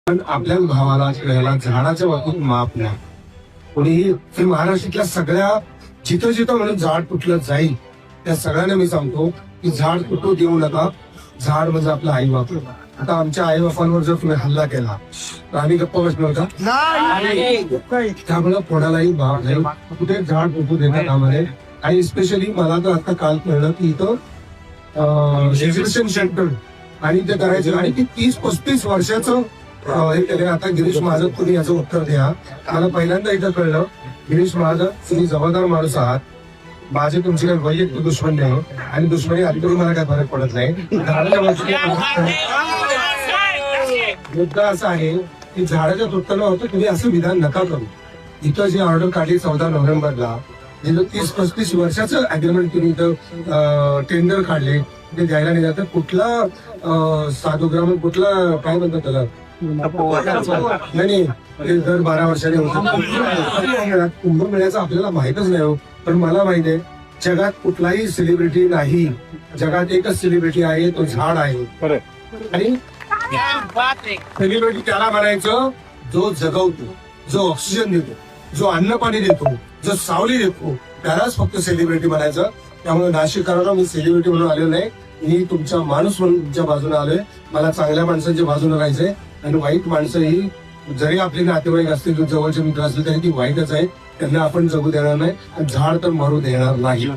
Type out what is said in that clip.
पण आपल्या भावाला ह्याला झाडाच्या बाबतीत माप नाही. कोणीही महाराष्ट्रातल्या सगळ्या जिथं जिथं म्हणून झाड तुटलं जाईल त्या सगळ्यांना मी सांगतो की झाड तुटू देऊ नका. झाड म्हणजे आपलं आई बाप. आता आमच्या आई बापांवर जर तुम्ही हल्ला केला तर आम्ही गप्प बसणार का? त्यामुळे कोणालाही भाव नाही, कुठे झाड तुटू देता कामा नये. आणि स्पेशली मला तर आता काल कळलं की इथं एज्युकेशन सेंटर आणि ते करायचं आणि ती 30-35 वर्षाचं हे केलं. आता गिरीश महाजन तुम्ही याचं उत्तर द्या. मला पहिल्यांदा इथं कळलं गिरीश महाजन तुम्ही जबाबदार माणूस आहात. माझे तुमची काही वैयक्तिक दुश्मन नाही आणि दुश्मनी आली तरी मला काय फरक पडत नाही. मुद्दा असा आहे की झाडाच्या तुटताना होतं तुम्ही असं विधान नका करू. इथं जी ऑर्डर काढली 14 नोव्हेंबरला जिथं 30-35 वर्षाचं अग्रीमेंट तुम्ही इथं टेंडर काढले ते द्यायला नाही जातं. कुठला साधूग्राम कुठला काय म्हणतात त्याला नाही दर 12 वर्षांनी होतं. कुंभमेळ्याचं आपल्याला माहितच नाही हो. पण मला माहित आहे जगात कुठलाही सेलिब्रिटी नाही. जगात एकच सेलिब्रिटी आहे तो झाड आहे. आणि सेलिब्रिटी त्याला म्हणायचं जो जगवतो, जो ऑक्सिजन देतो, जो अन्न पाणी देतो, जो सावली देतो त्यालाच फक्त सेलिब्रिटी म्हणायचं. त्यामुळे नाशिककरांना मी सेलिब्रिटी म्हणून आलेलो नाही. मी तुमचा माणूस म्हणून तुमच्या बाजूने आलोय. मला चांगल्या माणसांच्या बाजूने राहायचंय आणि वाईट माणसं ही जरी आपले नातेवाईक असतील जवळचे मित्र असतील तरी ती वाईटच आहे. त्यांना आपण जगू देणार नाही. झाड तर मरू देणार नाही.